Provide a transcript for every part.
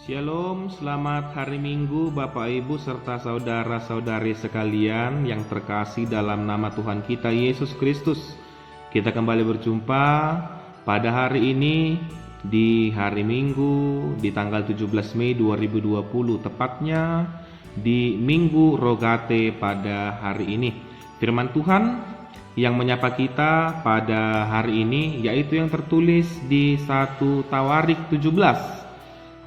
Shalom, selamat hari Minggu Bapak Ibu serta saudara-saudari sekalian yang terkasih dalam nama Tuhan kita Yesus Kristus. Kita kembali berjumpa pada hari ini di hari Minggu di tanggal 17 Mei 2020, tepatnya di Minggu Rogate pada hari ini. Firman Tuhan yang menyapa kita pada hari ini yaitu yang tertulis di 1 Tawarik 17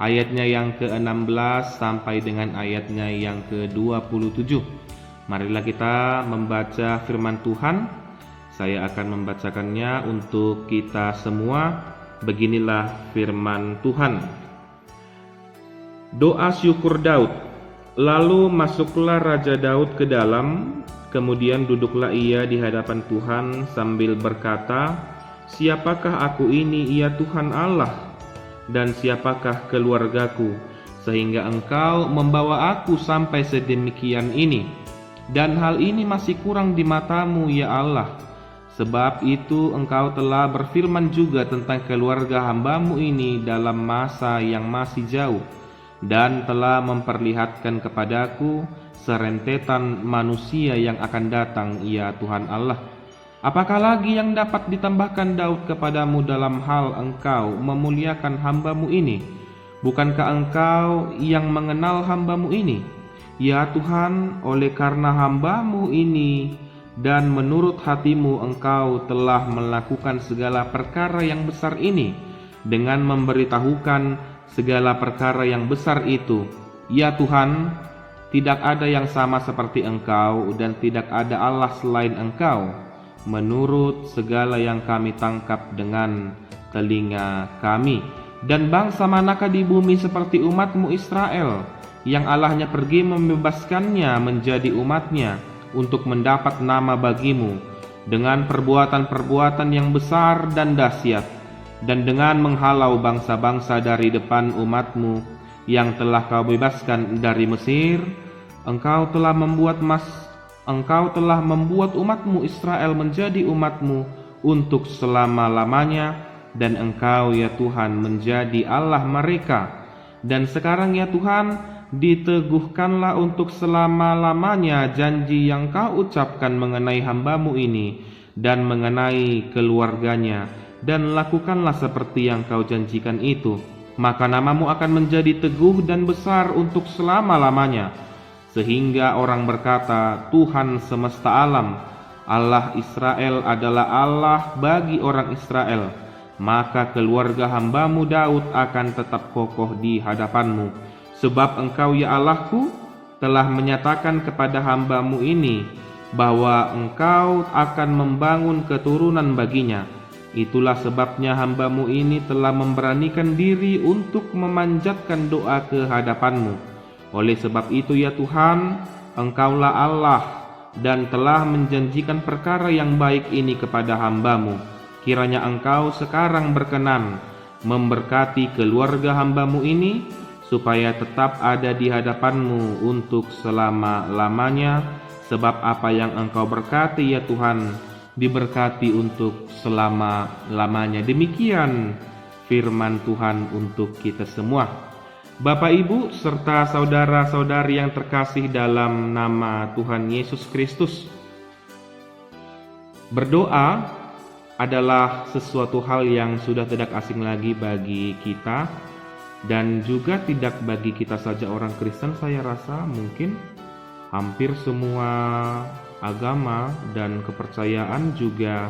ayatnya yang ke-16 sampai dengan ayatnya yang ke-27. Marilah kita membaca firman Tuhan. Saya akan membacakannya untuk kita semua. Beginilah firman Tuhan. Doa syukur Daud. Lalu masuklah Raja Daud ke dalam, kemudian duduklah ia di hadapan Tuhan sambil berkata, "Siapakah aku ini, ya Tuhan Allah? Dan siapakah keluargaku, sehingga Engkau membawa aku sampai sedemikian ini? Dan hal ini masih kurang di mata-Mu, ya Allah. Sebab itu Engkau telah berfirman juga tentang keluarga hamba-Mu ini dalam masa yang masih jauh, dan telah memperlihatkan kepadaku serentetan manusia yang akan datang, ya Tuhan Allah. Apakah lagi yang dapat ditambahkan Daud kepadamu dalam hal Engkau memuliakan hamba-Mu ini? Bukankah Engkau yang mengenal hamba-Mu ini? Ya Tuhan, oleh karena hamba-Mu ini dan menurut hati-Mu Engkau telah melakukan segala perkara yang besar ini dengan memberitahukan segala perkara yang besar itu. Ya Tuhan, tidak ada yang sama seperti Engkau dan tidak ada Allah selain Engkau. Menurut segala yang kami tangkap dengan telinga kami. Dan bangsa manakah di bumi seperti umat-Mu Israel, yang Allahnya pergi membebaskannya menjadi umatnya untuk mendapat nama bagi-Mu, dengan perbuatan-perbuatan yang besar dan dahsyat, dan dengan menghalau bangsa-bangsa dari depan umat-Mu yang telah Kau bebaskan dari Mesir. Engkau telah membuat umat-Mu Israel menjadi umat-Mu untuk selama-lamanya, dan Engkau ya Tuhan menjadi Allah mereka. Dan sekarang ya Tuhan, diteguhkanlah untuk selama-lamanya janji yang Kau ucapkan mengenai hamba-Mu ini dan mengenai keluarganya, dan lakukanlah seperti yang Kau janjikan itu. Maka nama-Mu akan menjadi teguh dan besar untuk selama-lamanya, sehingga orang berkata, Tuhan semesta alam, Allah Israel adalah Allah bagi orang Israel. Maka keluarga hamba-Mu Daud akan tetap kokoh di hadapan-Mu. Sebab Engkau ya Allahku telah menyatakan kepada hamba-Mu ini bahwa Engkau akan membangun keturunan baginya. Itulah sebabnya hamba-Mu ini telah memberanikan diri untuk memanjatkan doa ke hadapan-Mu. Oleh sebab itu ya Tuhan, Engkaulah Allah dan telah menjanjikan perkara yang baik ini kepada hamba-Mu. Kiranya Engkau sekarang berkenan memberkati keluarga hamba-Mu ini, supaya tetap ada di hadapan-Mu untuk selama-lamanya. Sebab apa yang Engkau berkati ya Tuhan, diberkati untuk selama-lamanya. Demikian firman Tuhan untuk kita semua. Bapak Ibu serta saudara-saudari yang terkasih dalam nama Tuhan Yesus Kristus, berdoa adalah sesuatu hal yang sudah tidak asing lagi bagi kita, dan juga tidak bagi kita saja orang Kristen. Saya rasa mungkin hampir semua agama dan kepercayaan juga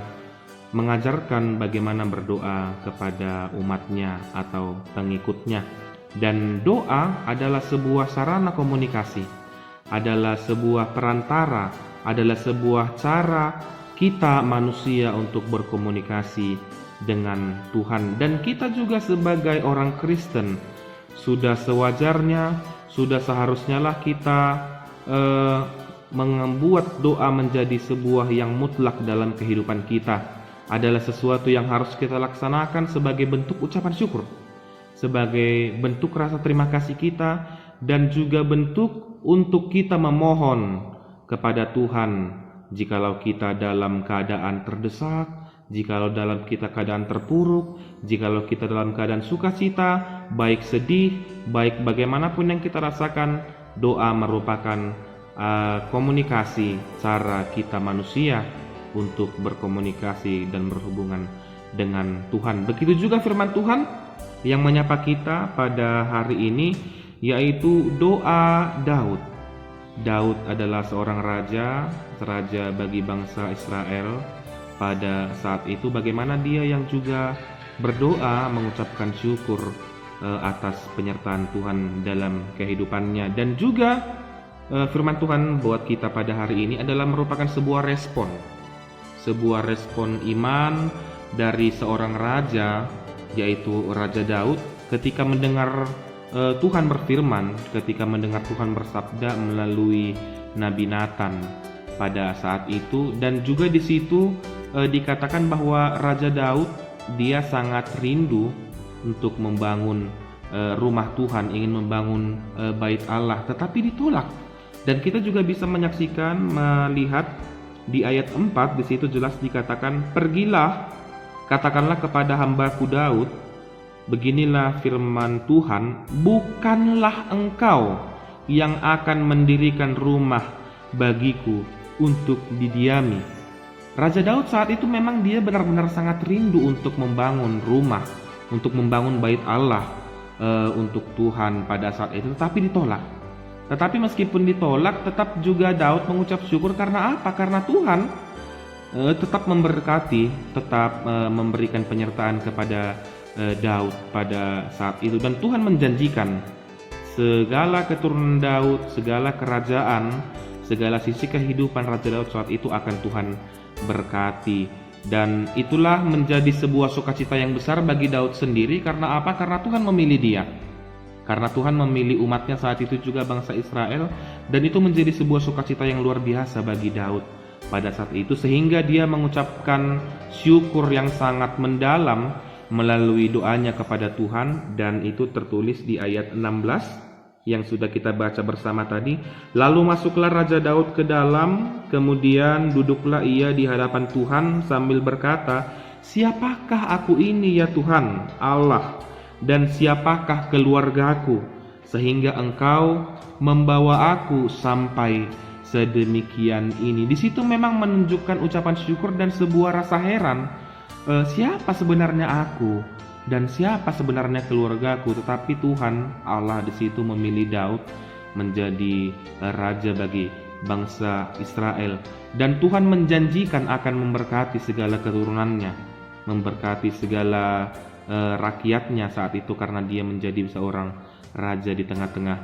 mengajarkan bagaimana berdoa kepada umatnya atau pengikutnya. Dan doa adalah sebuah sarana komunikasi, adalah sebuah perantara, adalah sebuah cara kita manusia untuk berkomunikasi dengan Tuhan. Dan kita juga sebagai orang Kristen sudah sewajarnya, sudah seharusnya lah kita membuat doa menjadi sebuah yang mutlak dalam kehidupan kita. Adalah sesuatu yang harus kita laksanakan sebagai bentuk ucapan syukur, sebagai bentuk rasa terima kasih kita, dan juga bentuk untuk kita memohon kepada Tuhan jikalau kita dalam keadaan terdesak, jikalau dalam kita keadaan terpuruk, jikalau kita dalam keadaan sukacita, baik sedih baik bagaimanapun yang kita rasakan, doa merupakan komunikasi cara kita manusia untuk berkomunikasi dan berhubungan dengan Tuhan. Begitu juga firman Tuhan yang menyapa kita pada hari ini, yaitu doa Daud. Daud adalah seorang raja bagi bangsa Israel pada saat itu, bagaimana dia yang juga berdoa mengucapkan syukur atas penyertaan Tuhan dalam kehidupannya. Dan juga firman Tuhan buat kita pada hari ini adalah merupakan sebuah respon iman dari seorang raja, yaitu Raja Daud, ketika mendengar Tuhan berfirman, ketika mendengar Tuhan bersabda melalui Nabi Nathan pada saat itu. Dan juga di situ dikatakan bahwa Raja Daud dia sangat rindu untuk membangun rumah Tuhan, ingin membangun bait Allah, tetapi ditolak. Dan kita juga bisa melihat di ayat 4, di situ jelas dikatakan, "Pergilah, katakanlah kepada hambaku Daud, beginilah firman Tuhan, bukanlah engkau yang akan mendirikan rumah bagiku untuk didiami." Raja Daud saat itu memang dia benar-benar sangat rindu untuk membangun rumah, untuk membangun bait Allah untuk Tuhan pada saat itu, tetapi ditolak. Tetapi meskipun ditolak, tetap juga Daud mengucap syukur. Karena apa? Karena Tuhan tetap memberkati, tetap memberikan penyertaan kepada Daud pada saat itu. Dan Tuhan menjanjikan segala keturunan Daud, segala kerajaan, segala sisi kehidupan Raja Daud saat itu akan Tuhan berkati. Dan itulah menjadi sebuah sukacita yang besar bagi Daud sendiri. Karena apa? Karena Tuhan memilih dia, karena Tuhan memilih umatnya saat itu juga bangsa Israel. Dan itu menjadi sebuah sukacita yang luar biasa bagi Daud pada saat itu, sehingga dia mengucapkan syukur yang sangat mendalam melalui doanya kepada Tuhan. Dan itu tertulis di ayat 16 yang sudah kita baca bersama tadi. "Lalu masuklah Raja Daud ke dalam, kemudian duduklah ia di hadapan Tuhan sambil berkata, 'Siapakah aku ini ya Tuhan Allah, dan siapakah keluargaku, sehingga engkau membawa aku sampai sedemikian ini?'" Di situ memang menunjukkan ucapan syukur dan sebuah rasa heran. Siapa sebenarnya aku dan siapa sebenarnya keluargaku? Tetapi Tuhan Allah di situ memilih Daud menjadi raja bagi bangsa Israel. Dan Tuhan menjanjikan akan memberkati segala keturunannya, memberkati segala rakyatnya saat itu, karena dia menjadi seorang raja di tengah-tengah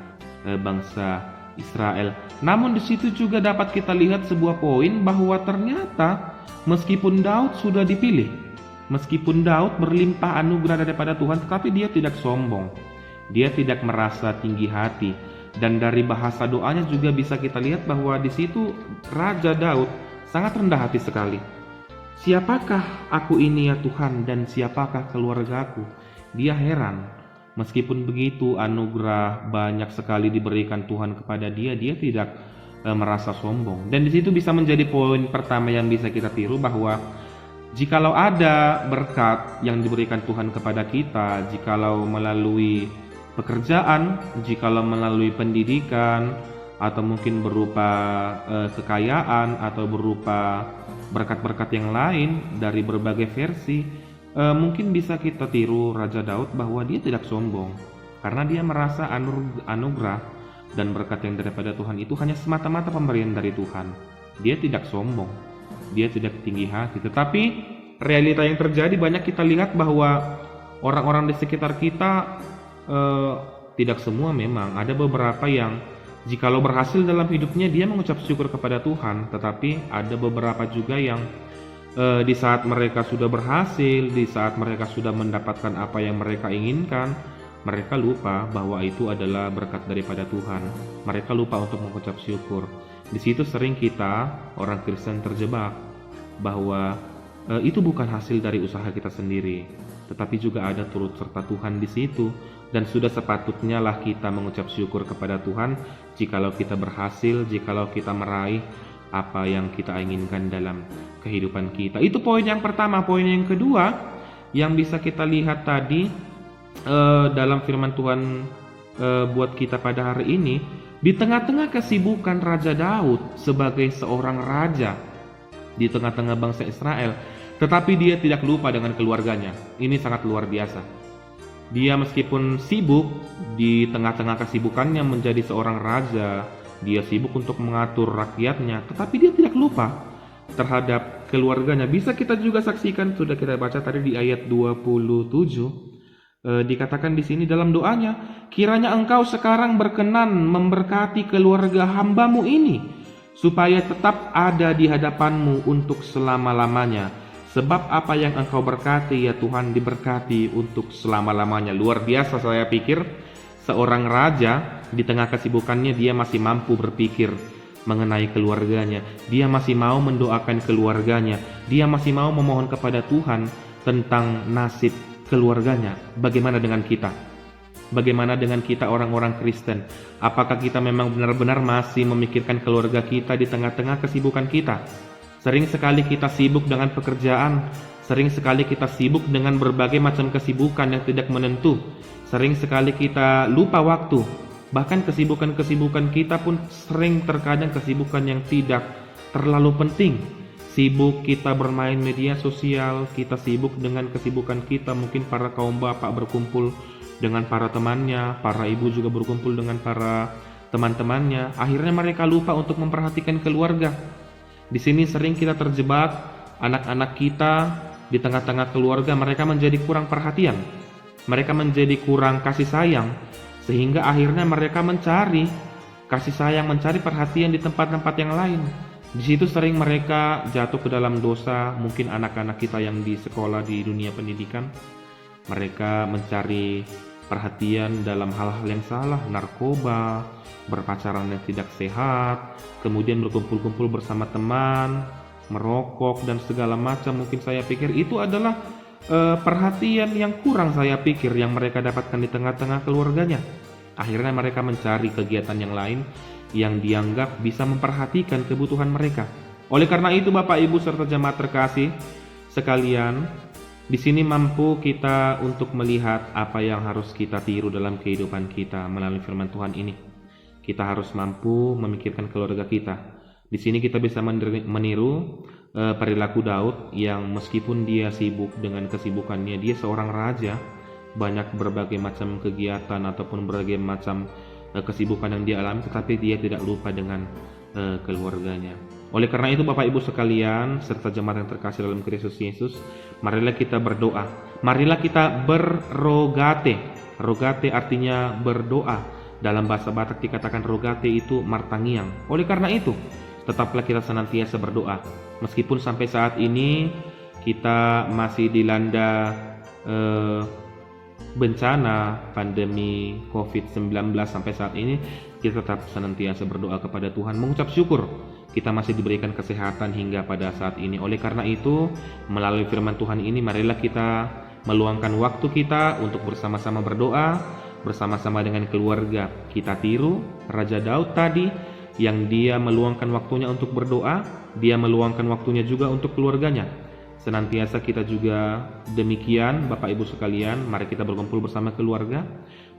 bangsa Israel. Namun di situ juga dapat kita lihat sebuah poin bahwa ternyata meskipun Daud sudah dipilih, meskipun Daud berlimpah anugerah daripada Tuhan, tetapi dia tidak sombong, dia tidak merasa tinggi hati. Dan dari bahasa doanya juga bisa kita lihat bahwa di situ Raja Daud sangat rendah hati sekali. "Siapakah aku ini ya Tuhan, dan siapakah keluargaku?" Dia heran. Meskipun begitu anugerah banyak sekali diberikan Tuhan kepada dia, dia tidak merasa sombong. Dan di situ bisa menjadi poin pertama yang bisa kita tiru, bahwa jikalau ada berkat yang diberikan Tuhan kepada kita, jikalau melalui pekerjaan, jikalau melalui pendidikan, atau mungkin berupa kekayaan, atau berupa berkat-berkat yang lain dari berbagai versi, mungkin bisa kita tiru Raja Daud bahwa dia tidak sombong, karena dia merasa anugerah dan berkat yang daripada Tuhan itu hanya semata-mata pemberian dari Tuhan. Dia tidak sombong, dia tidak tinggi hati. Tetapi realita yang terjadi banyak kita lihat bahwa orang-orang di sekitar kita, tidak semua memang, ada beberapa yang jikalau berhasil dalam hidupnya dia mengucap syukur kepada Tuhan, tetapi ada beberapa juga yang di saat mereka sudah berhasil, di saat mereka sudah mendapatkan apa yang mereka inginkan, mereka lupa bahwa itu adalah berkat daripada Tuhan. Mereka lupa untuk mengucap syukur. Di situ sering kita orang Kristen terjebak bahwa itu bukan hasil dari usaha kita sendiri, tetapi juga ada turut serta Tuhan di situ. Dan sudah sepatutnya lah kita mengucap syukur kepada Tuhan jikalau kita berhasil, jikalau kita meraih apa yang kita inginkan dalam kehidupan kita. Itu poin yang pertama. Poin yang kedua yang bisa kita lihat tadi dalam firman Tuhan buat kita pada hari ini. Di tengah-tengah kesibukan Raja Daud sebagai seorang raja di tengah-tengah bangsa Israel, tetapi dia tidak lupa dengan keluarganya. Ini sangat luar biasa. Dia meskipun sibuk di tengah-tengah kesibukannya menjadi seorang raja, dia sibuk untuk mengatur rakyatnya, tetapi dia tidak lupa terhadap keluarganya. Bisa kita juga saksikan, sudah kita baca tadi di ayat 27. Dikatakan di sini dalam doanya, kiranya engkau sekarang berkenan memberkati keluarga hambamu ini, supaya tetap ada di hadapanmu untuk selama-lamanya. Sebab apa yang engkau berkati ya Tuhan diberkati untuk selama-lamanya. Luar biasa, saya pikir seorang raja di tengah kesibukannya dia masih mampu berpikir mengenai keluarganya. Dia masih mau mendoakan keluarganya. Dia masih mau memohon kepada Tuhan tentang nasib keluarganya. Bagaimana dengan kita? Bagaimana dengan kita orang-orang Kristen? Apakah kita memang benar-benar masih memikirkan keluarga kita di tengah-tengah kesibukan kita? Sering sekali kita sibuk dengan pekerjaan, sering sekali kita sibuk dengan berbagai macam kesibukan yang tidak menentu. Sering sekali kita lupa waktu. Bahkan kesibukan-kesibukan kita pun sering terkadang kesibukan yang tidak terlalu penting. Sibuk kita bermain media sosial, kita sibuk dengan kesibukan kita. Mungkin para kaum bapak berkumpul dengan para temannya, para ibu juga berkumpul dengan para teman-temannya. Akhirnya mereka lupa untuk memperhatikan keluarga. Di sini sering kita terjebak, anak-anak kita di tengah-tengah keluarga mereka menjadi kurang perhatian. Mereka menjadi kurang kasih sayang, sehingga akhirnya mereka mencari kasih sayang, mencari perhatian di tempat-tempat yang lain. Di situ sering mereka jatuh ke dalam dosa. Mungkin anak-anak kita yang di sekolah di dunia pendidikan, mereka mencari perhatian dalam hal-hal yang salah, narkoba, berpacaran yang tidak sehat, kemudian berkumpul-kumpul bersama teman, merokok dan segala macam. Mungkin saya pikir itu adalah perhatian yang kurang, saya pikir yang mereka dapatkan di tengah-tengah keluarganya. Akhirnya mereka mencari kegiatan yang lain yang dianggap bisa memperhatikan kebutuhan mereka. Oleh karena itu Bapak Ibu serta jemaat terkasih sekalian, di sini mampu kita untuk melihat apa yang harus kita tiru dalam kehidupan kita melalui firman Tuhan ini. Kita harus mampu memikirkan keluarga kita. Di sini kita bisa meniru perilaku Daud yang meskipun dia sibuk dengan kesibukannya, dia seorang raja, banyak berbagai macam kegiatan ataupun berbagai macam kesibukan yang dia alami, tetapi dia tidak lupa dengan keluarganya. Oleh karena itu Bapak Ibu sekalian serta jemaat yang terkasih dalam Kristus Yesus, marilah kita berdoa. Marilah kita berrogate. Rogate artinya berdoa. Dalam bahasa Batak dikatakan rogate itu martangiang. Oleh karena itu, tetaplah kita senantiasa berdoa. Meskipun sampai saat ini kita masih dilanda bencana pandemi COVID-19 sampai saat ini, kita tetap senantiasa berdoa kepada Tuhan, mengucap syukur kita masih diberikan kesehatan hingga pada saat ini. Oleh karena itu, melalui firman Tuhan ini, marilah kita meluangkan waktu kita untuk bersama-sama berdoa, bersama-sama dengan keluarga. Kita tiru Raja Daud tadi, yang dia meluangkan waktunya untuk berdoa, dia meluangkan waktunya juga untuk keluarganya. Senantiasa kita juga demikian Bapak Ibu sekalian, mari kita berkumpul bersama keluarga,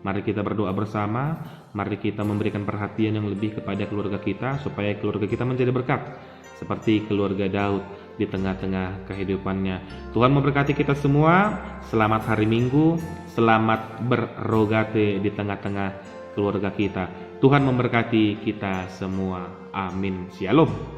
mari kita berdoa bersama, mari kita memberikan perhatian yang lebih kepada keluarga kita supaya keluarga kita menjadi berkat seperti keluarga Daud di tengah-tengah kehidupannya. Tuhan memberkati kita semua. Selamat hari Minggu, selamat berrogate di tengah-tengah keluarga kita. Tuhan memberkati kita semua. Amin. Shalom.